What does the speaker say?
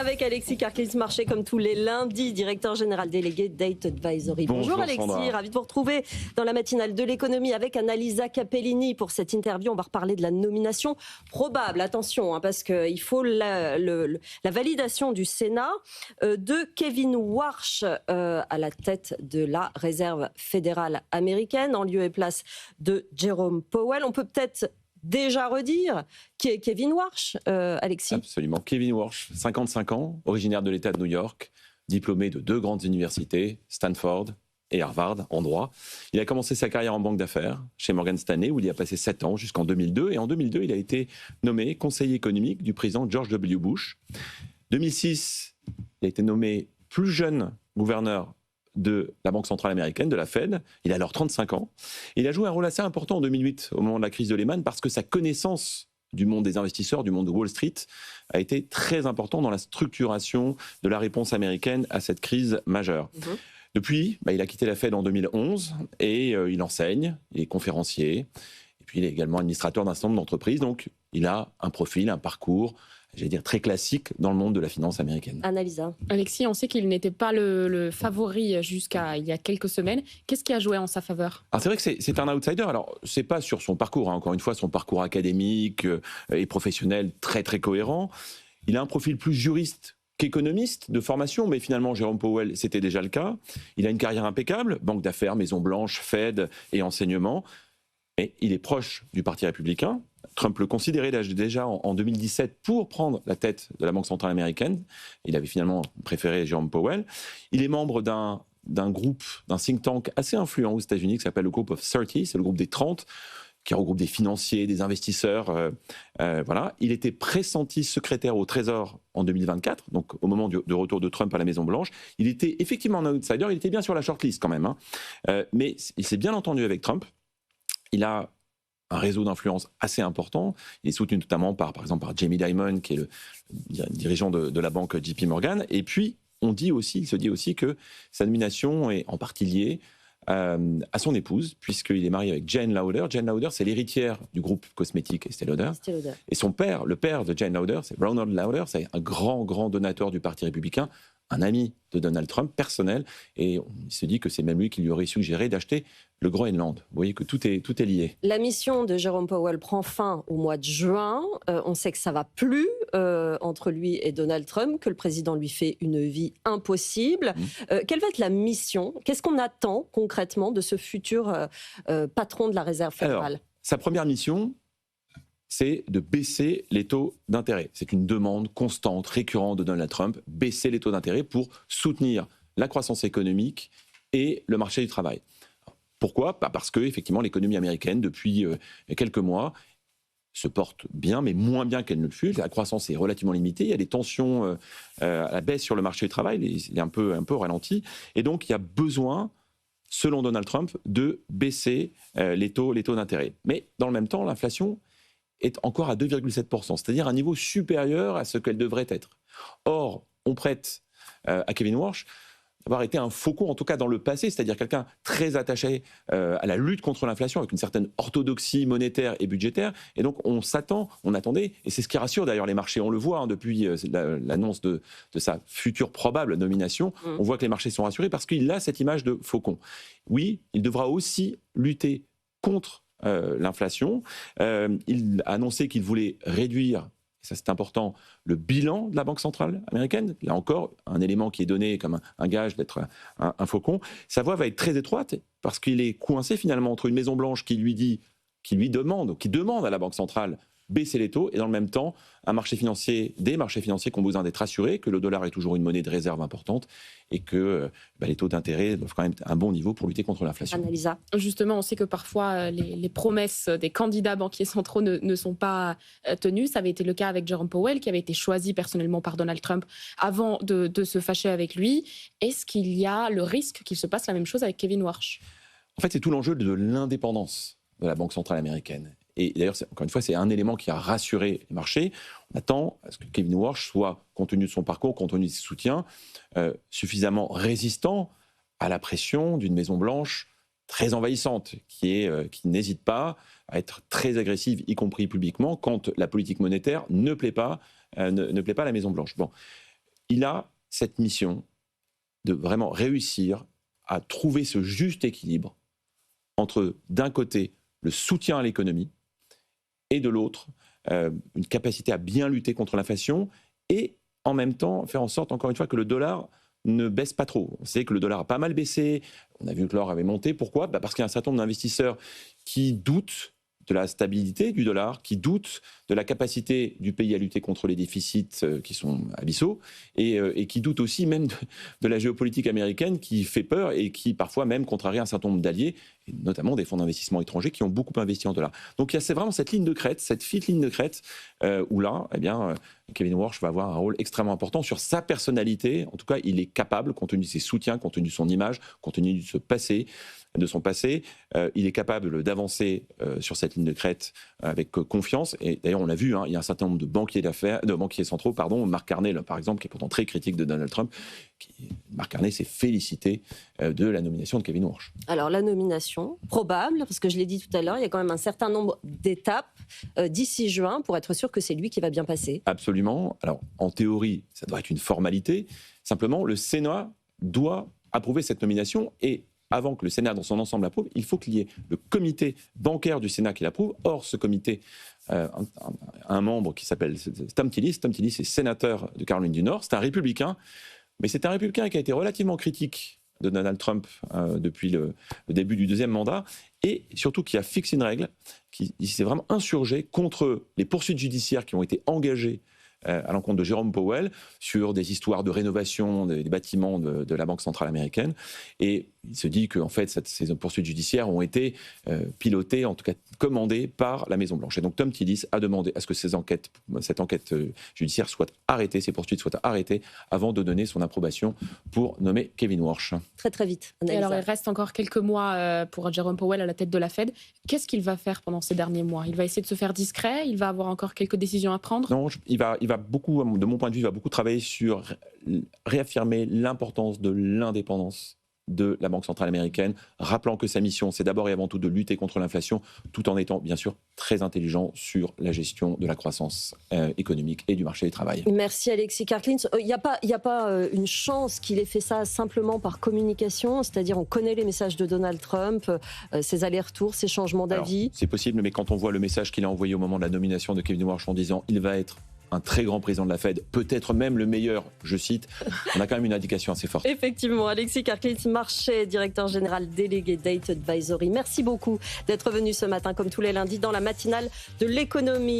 avec Alexis Carclis-Marché, comme tous les lundis, directeur général délégué Date Advisory. Bonjour Alexis, Sandra. ravi de vous retrouver dans la matinale de l'économie avec Annalisa Capellini pour cette interview. On va reparler de la nomination probable, attention, parce qu'il faut la validation du Sénat de Kevin Warsh à la tête de la réserve fédérale américaine, en lieu et place de Jerome Powell. On peut peut-être déjà redire qui est Kevin Warsh, Alexis. Absolument. Kevin Warsh, 55 ans, originaire de l'État de New York, diplômé de 2 grandes universités, Stanford et Harvard, en droit. Il a commencé sa carrière en banque d'affaires chez Morgan Stanley, où il y a passé 7 ans jusqu'en 2002. Et en 2002, il a été nommé conseiller économique du président George W. Bush. 2006, il a été nommé plus jeune gouverneur de la Banque centrale américaine, de la Fed. Il a alors 35 ans. Il a joué un rôle assez important en 2008, au moment de la crise de Lehman, parce que sa connaissance du monde des investisseurs, du monde de Wall Street, a été très important dans la structuration de la réponse américaine à cette crise majeure. Depuis, il a quitté la Fed en 2011 et il enseigne, il est conférencier, et puis il est également administrateur d'un certain nombre d'entreprises. Donc il a un profil, un parcours, j'allais dire, très classique dans le monde de la finance américaine. Annalisa. Alexis, on sait qu'il n'était pas le favori jusqu'à il y a quelques semaines. Qu'est-ce qui a joué en sa faveur ? Alors c'est vrai que c'est un outsider. Alors c'est pas sur son parcours, encore une fois, son parcours académique et professionnel très très cohérent. Il a un profil plus juriste qu'économiste de formation, mais finalement Jérôme Powell, c'était déjà le cas. Il a une carrière impeccable, banque d'affaires, Maison Blanche, Fed et enseignement. Et il est proche du Parti républicain. Trump le considérait déjà en 2017 pour prendre la tête de la Banque centrale américaine. Il avait finalement préféré Jérôme Powell. Il est membre d'un groupe, d'un think tank assez influent aux États-Unis qui s'appelle le Group of 30, c'est le groupe des 30, qui regroupe des financiers, des investisseurs. Voilà. Il était pressenti secrétaire au Trésor en 2024, donc au moment de retour de Trump à la Maison-Blanche. Il était effectivement un outsider, il était bien sur la shortlist quand même. Mais il s'est bien entendu avec Trump. Il a un réseau d'influence assez important. Il est soutenu notamment par exemple, par Jamie Dimon, qui est le dirigeant de la banque JP Morgan. Et puis, il se dit aussi que sa nomination est en partie liée à son épouse, puisqu'il est marié avec Jane Lauder. Jane Lauder, c'est l'héritière du groupe cosmétique Estée Lauder. Et son père, le père de Jane Lauder, c'est Ronald Lauder, c'est un grand donateur du Parti républicain, un ami de Donald Trump, personnel, et il se dit que c'est même lui qui lui aurait suggéré d'acheter le Groenland. Vous voyez que tout est lié. La mission de Jérôme Powell prend fin au mois de juin. On sait que ça ne va plus entre lui et Donald Trump, que le président lui fait une vie impossible. Quelle va être la mission ? Qu'est-ce qu'on attend concrètement de ce futur patron de la Réserve fédérale ? Alors, sa première mission, c'est de baisser les taux d'intérêt. C'est une demande constante, récurrente de Donald Trump, baisser les taux d'intérêt pour soutenir la croissance économique et le marché du travail. Pourquoi ? Parce que effectivement, l'économie américaine, depuis quelques mois, se porte bien, mais moins bien qu'elle ne le fut. La croissance est relativement limitée. Il y a des tensions à la baisse sur le marché du travail. Il est un peu ralenti. Et donc, il y a besoin, selon Donald Trump, de baisser les taux d'intérêt. Mais dans le même temps, l'inflation est encore à 2,7%, c'est-à-dire un niveau supérieur à ce qu'elle devrait être. Or, on prête à Kevin Warsh d'avoir été un faucon, en tout cas dans le passé, c'est-à-dire quelqu'un très attaché à la lutte contre l'inflation, avec une certaine orthodoxie monétaire et budgétaire. Et donc, on attendait, et c'est ce qui rassure d'ailleurs les marchés. On le voit depuis l'annonce de sa future probable nomination. On voit que les marchés sont rassurés parce qu'il a cette image de faucon. Oui, il devra aussi lutter contre l'inflation. Il a annoncé qu'il voulait réduire, et ça c'est important, le bilan de la Banque centrale américaine. Là encore, un élément qui est donné comme un gage d'être un faucon. Sa voix va être très étroite parce qu'il est coincé finalement entre une Maison-Blanche qui demande à la Banque centrale baisser les taux, et dans le même temps, des marchés financiers qui ont besoin d'être assurés, que le dollar est toujours une monnaie de réserve importante, et que les taux d'intérêt doivent quand même être à un bon niveau pour lutter contre l'inflation. Annalisa. Justement, on sait que parfois les promesses des candidats banquiers centraux ne sont pas tenues. Ça avait été le cas avec Jerome Powell, qui avait été choisi personnellement par Donald Trump avant de se fâcher avec lui. Est-ce qu'il y a le risque qu'il se passe la même chose avec Kevin Warsh ? En fait, c'est tout l'enjeu de l'indépendance de la Banque centrale américaine. Et d'ailleurs, encore une fois, c'est un élément qui a rassuré les marchés. On attend à ce que Kevin Warsh soit, compte tenu de son parcours, compte tenu de ses soutiens, suffisamment résistant à la pression d'une Maison-Blanche très envahissante, qui n'hésite pas à être très agressive, y compris publiquement, quand la politique monétaire ne plaît pas à la Maison-Blanche. Bon. il a cette mission de vraiment réussir à trouver ce juste équilibre entre, d'un côté, le soutien à l'économie et de l'autre, une capacité à bien lutter contre l'inflation et en même temps faire en sorte, encore une fois, que le dollar ne baisse pas trop. On sait que le dollar a pas mal baissé, on a vu que l'or avait monté. Pourquoi ? Parce qu'il y a un certain nombre d'investisseurs qui doutent de la stabilité du dollar, qui doutent de la capacité du pays à lutter contre les déficits qui sont abyssaux, et qui doutent aussi même de la géopolitique américaine qui fait peur et qui parfois même contrarie un certain nombre d'alliés, et notamment des fonds d'investissement étrangers qui ont beaucoup investi en dollars. Donc c'est vraiment cette ligne de crête, cette fine ligne de crête, où là, Kevin Warsh va avoir un rôle extrêmement important sur sa personnalité. En tout cas, il est capable, compte tenu de ses soutiens, compte tenu de son image, compte tenu de son passé, il est capable d'avancer sur cette ligne de crête avec confiance. Et d'ailleurs, on l'a vu, il y a un certain nombre de banquiers centraux, Mark Carney, par exemple, qui est pourtant très critique de Donald Trump. Mark Carney s'est félicité de la nomination de Kevin Warsh. Alors, la nomination, probable, parce que je l'ai dit tout à l'heure, il y a quand même un certain nombre d'étapes d'ici juin pour être sûr que c'est lui qui va bien passer. Absolument. Alors, en théorie, ça doit être une formalité. Simplement, le Sénat doit approuver cette nomination et avant que le Sénat dans son ensemble l'approuve, il faut qu'il y ait le comité bancaire du Sénat qui l'approuve. Or, ce comité un membre qui s'appelle Thom Tillis. Thom Tillis est sénateur de Caroline du Nord. C'est un républicain, mais c'est un républicain qui a été relativement critique de Donald Trump depuis le début du deuxième mandat, et surtout qui a fixé une règle, qui s'est vraiment insurgé contre les poursuites judiciaires qui ont été engagées à l'encontre de Jérôme Powell sur des histoires de rénovation des bâtiments de la Banque centrale américaine. Et il se dit que en fait, ces poursuites judiciaires ont été pilotées, en tout cas commandées par la Maison-Blanche. Et donc Thom Tillis a demandé à ce que cette enquête judiciaire soit arrêtée, ces poursuites soient arrêtées, avant de donner son approbation pour nommer Kevin Warsh. Très très vite. Et alors il reste encore quelques mois pour Jérôme Powell à la tête de la Fed. Qu'est-ce qu'il va faire pendant ces derniers mois ? Il va essayer de se faire discret ? Il va avoir encore quelques décisions à prendre ? Non, il va beaucoup, de mon point de vue, il va beaucoup travailler sur réaffirmer l'importance de l'indépendance de la Banque centrale américaine, rappelant que sa mission, c'est d'abord et avant tout de lutter contre l'inflation, tout en étant bien sûr très intelligent sur la gestion de la croissance économique et du marché du travail. Merci Alexis Karr-Klintz. Il n'y a pas une chance qu'il ait fait ça simplement par communication, c'est-à-dire on connaît les messages de Donald Trump, ses allers-retours, ses changements d'avis. C'est possible, mais quand on voit le message qu'il a envoyé au moment de la nomination de Kevin Warsh en disant il va être un très grand président de la Fed, peut-être même le meilleur, je cite, on a quand même une indication assez forte. Effectivement, Alexis Karr-Klintz, Marchais, directeur général délégué Date Advisory. Merci beaucoup d'être venu ce matin, comme tous les lundis, dans la matinale de l'économie.